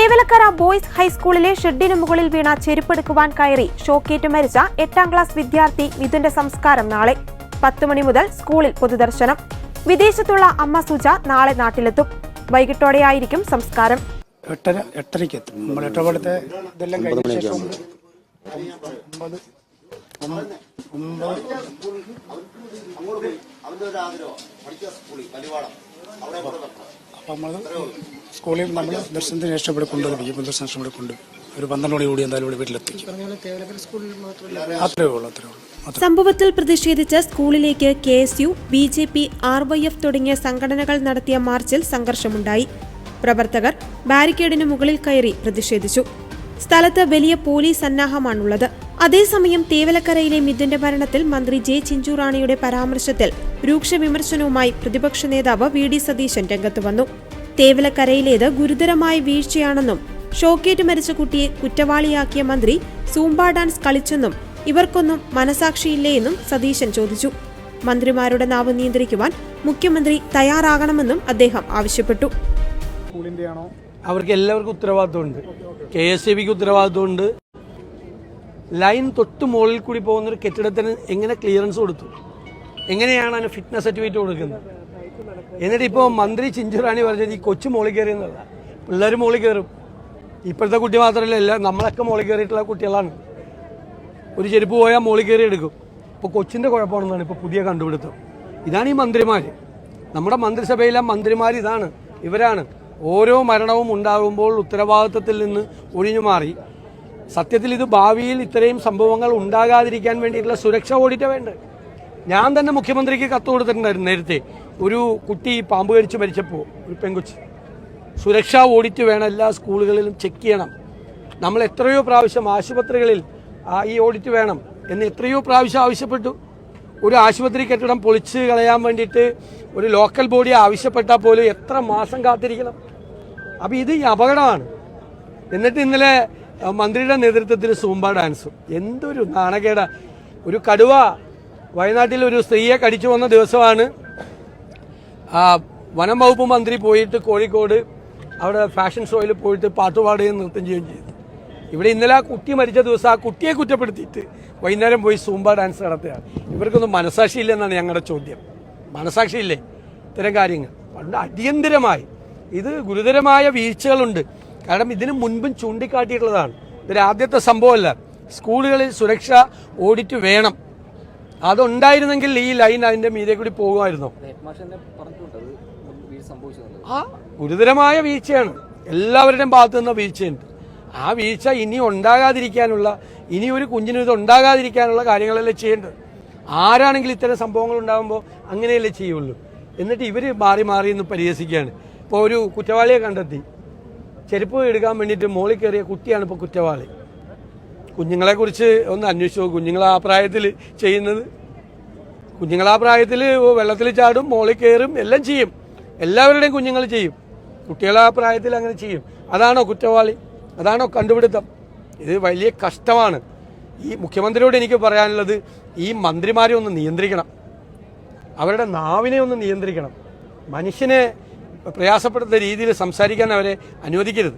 Thevalakkara boys ഹൈസ്കൂളിലെ ഷെഡിന് മുകളിൽ വീണ ചെരുപ്പെടുക്കുവാൻ കയറി ഷോക്കേറ്റ് മരിച്ച 8ാം ക്ലാസ് വിദ്യാർത്ഥി മിഥുന്റെ സംസ്കാരം നാളെ 10 മണി മുതൽ സ്കൂളിൽ പൊതുദർശനം. വിദേശത്തുള്ള അമ്മ സുജ നാളെ നാട്ടിലെത്തും. വൈകിട്ടോടെയായിരിക്കും സംസ്കാരം. 8:30 എത്തും. നമ്മൾ 8 ഇതെല്ലാം കഴിഞ്ഞ ശേഷം 9 സ്കൂളിൽ നമ്മൾ ദർശനത്തിന് ശേഷം ഇവിടെ കൊണ്ടുപോയി ദർശനം ഇവിടെ കൊണ്ട് ഒരു 12 കൂടി എന്തായാലും ഇവിടെ വീട്ടിലെത്തിക്കും. അത്രേ ഉള്ളൂ. സംഭവത്തിൽ പ്രതിഷേധിച്ച് സ്കൂളിലേക്ക് KSU, BJP, RYF തുടങ്ങിയ സംഘടനകൾ നടത്തിയ മാർച്ചിൽ സംഘർഷമുണ്ടായി. പ്രവർത്തകർ ബാരിക്കേഡിന് മുകളിൽ കയറി പ്രതിഷേധിച്ചു. സ്ഥലത്ത് വലിയ പോലീസ് സന്നാഹമാണുള്ളത്. അതേസമയം തേവലക്കരയിലെ മിഥുന്റെ മരണത്തിൽ മന്ത്രി ജെ ചിഞ്ചുറാണിയുടെ പരാമർശത്തിൽ രൂക്ഷ വിമർശനവുമായി പ്രതിപക്ഷ നേതാവ് VD സതീശൻ രംഗത്ത് വന്നു. തേവലക്കരയിലേത് ഗുരുതരമായ വീഴ്ചയാണെന്നും ഷോക്കേറ്റ് മരിച്ച കുട്ടിയെ കുറ്റവാളിയാക്കിയ മന്ത്രി സൂംബ ഡാൻസ് കളിച്ചെന്നും ഇവർക്കൊന്നും മനസാക്ഷിയില്ലേയെന്നും സതീശൻ ചോദിച്ചു. മന്ത്രിമാരുടെ നാവ് നിയന്ത്രിക്കുവാൻ മുഖ്യമന്ത്രി തയ്യാറാകണമെന്നും അദ്ദേഹം ആവശ്യപ്പെട്ടു. അവർക്ക് എല്ലാവർക്കും ഉത്തരവാദിത്വമുണ്ട്. KSABക്ക് ഉത്തരവാദിത്വമുണ്ട്. ലൈൻ തൊട്ട് മുകളിൽ കൂടി പോകുന്നൊരു കെട്ടിടത്തിന് എങ്ങനെ ക്ലിയറൻസ് കൊടുത്തു, എങ്ങനെയാണ് അതിന് ഫിറ്റ്നസ് സർട്ടിഫിക്കറ്റ് കൊടുക്കുന്നത്? എന്നിട്ട് ഇപ്പോൾ മന്ത്രി ചിഞ്ചുറാണി പറഞ്ഞത് ഈ കൊച്ചു മോളിൽ കയറിയെന്നല്ല, പിള്ളേർ മോളിൽ കയറും. ഇപ്പോഴത്തെ കുട്ടി മാത്രമല്ല, നമ്മളൊക്കെ മോളിൽ കയറിയിട്ടുള്ള കുട്ടികളാണ്. ഒരു ചെരുപ്പ് പോയാൽ മോളിൽ കയറി എടുക്കും. ഇപ്പോൾ കൊച്ചിൻ്റെ കുഴപ്പമാണെന്നാണ് ഇപ്പോൾ പുതിയ കണ്ടുപിടുത്തം. ഇതാണ് ഈ മന്ത്രിമാർ. നമ്മുടെ മന്ത്രിസഭയിലെ മന്ത്രിമാർ ഇവരാണ്. ഓരോ മരണവും ഉണ്ടാകുമ്പോൾ ഉത്തരവാദിത്വത്തിൽ നിന്ന് ഒഴിഞ്ഞു മാറി സത്യത്തിൽ ഇത് ഭാവിയിൽ ഇത്രയും സംഭവങ്ങൾ ഉണ്ടാകാതിരിക്കാൻ വേണ്ടിയിട്ടുള്ള സുരക്ഷാ ഓഡിറ്റ് വേണ്ടത്. ഞാൻ തന്നെ മുഖ്യമന്ത്രിക്ക് കത്ത് കൊടുത്തിട്ടുണ്ടായിരുന്നു നേരത്തെ. ഒരു കുട്ടി പാമ്പ് കടിച്ച് മരിച്ചപ്പോൾ, ഒരു പെൺകൊച്ച്, സുരക്ഷാ ഓഡിറ്റ് വേണം, എല്ലാ സ്കൂളുകളിലും ചെക്ക് ചെയ്യണം. നമ്മൾ എത്രയോ പ്രാവശ്യം ആശുപത്രികളിൽ ഈ ഓഡിറ്റ് വേണം എന്ന് എത്രയോ പ്രാവശ്യം ആവശ്യപ്പെട്ടു. ഒരു ആശുപത്രി കെട്ടിടം പൊളിച്ച് കളയാൻ വേണ്ടിയിട്ട് ഒരു ലോക്കൽ ബോഡി ആവശ്യപ്പെട്ടാൽ പോലും എത്ര മാസം കാത്തിരിക്കണം. അപ്പോൾ ഇത് അപകടമാണ്. എന്നിട്ട് ഇന്നലെ മന്ത്രിയുടെ നേതൃത്വത്തിൽ സൂംബ ഡാൻസും. എന്തൊരു നാണക്കേട. ഒരു കടുവ വയനാട്ടിൽ ഒരു സ്ത്രീയെ കടിച്ചു വന്ന ദിവസമാണ് വനം വകുപ്പ് മന്ത്രി പോയിട്ട് കോഴിക്കോട് അവിടെ ഫാഷൻ ഷോയിൽ പോയിട്ട് പാട്ടുപാടുകയും നൃത്തം ചെയ്യുകയും ചെയ്തു. ഇവിടെ ഇന്നലെ ആ കുട്ടി മരിച്ച ദിവസം ആ കുട്ടിയെ കുറ്റപ്പെടുത്തിയിട്ട് വൈകുന്നേരം പോയി സൂംബ ഡാൻസ് നടത്തുകയാണ്. ഇവർക്കൊന്നും മനസാക്ഷിയില്ലെന്നാണ് ഞങ്ങളുടെ ചോദ്യം. മനസാക്ഷിയില്ലേ ഇത്തരം കാര്യങ്ങൾ? പണ്ട് അടിയന്തരമായി ഇത് ഗുരുതരമായ വീഴ്ചകളുണ്ട്. കാരണം ഇതിനു മുൻപും ചൂണ്ടിക്കാട്ടിയിട്ടുള്ളതാണ്. ഇതൊരു ആദ്യത്തെ സംഭവമല്ല. സ്കൂളുകളിൽ സുരക്ഷാ ഓഡിറ്റ് വേണം. അതുണ്ടായിരുന്നെങ്കിൽ ഈ ലൈൻ അതിന്റെ മീതെ കൂടി പോകുമായിരുന്നോ? ഗുരുതരമായ വീഴ്ചയാണ്. എല്ലാവരുടെയും ഭാഗത്തു നിന്ന് വീഴ്ചയുണ്ട്. ആ വീഴ്ച ഇനി ഉണ്ടാകാതിരിക്കാനുള്ള, ഇനി ഒരു കുഞ്ഞിനും ഇത് ഉണ്ടാകാതിരിക്കാനുള്ള കാര്യങ്ങളല്ലേ ചെയ്യേണ്ടത്. ആരാണെങ്കിലും ഇത്തരം സംഭവങ്ങൾ ഉണ്ടാകുമ്പോൾ അങ്ങനെയല്ലേ ചെയ്യുള്ളൂ. എന്നിട്ട് ഇവർ മാറി മാറി ഇന്ന് പരിഹസിക്കുകയാണ്. ഇപ്പോൾ ഒരു കുറ്റവാളിയെ കണ്ടെത്തി, ചെരുപ്പ് എടുക്കാൻ വേണ്ടിയിട്ട് മോളിൽ കയറിയ കുട്ടിയാണ് ഇപ്പോൾ കുറ്റവാളി. കുഞ്ഞുങ്ങളെക്കുറിച്ച് ഒന്ന് അന്വേഷിച്ചു. കുഞ്ഞുങ്ങൾ ആ പ്രായത്തിൽ ചെയ്യുന്നത്, കുഞ്ഞുങ്ങൾ ആ പ്രായത്തിൽ വെള്ളത്തിൽ ചാടും, മോളിൽ കയറും, എല്ലാം ചെയ്യും. എല്ലാവരുടെയും കുഞ്ഞുങ്ങൾ ചെയ്യും. കുട്ടികൾ ആ പ്രായത്തിൽ അങ്ങനെ ചെയ്യും. അതാണോ കുറ്റവാളി? അതാണോ കണ്ടുപിടുത്തം? ഇത് വലിയ കഷ്ടമാണ്. ഈ മുഖ്യമന്ത്രിയോട് എനിക്ക് പറയാനുള്ളത്, ഈ മന്ത്രിമാരെ ഒന്ന് നിയന്ത്രിക്കണം. അവരുടെ നാവിനെ ഒന്ന് നിയന്ത്രിക്കണം. മനുഷ്യനെ പ്രയാസപ്പെടുത്തുന്ന രീതിയിൽ സംസാരിക്കാൻ അവരെ അനുവദിക്കരുത്.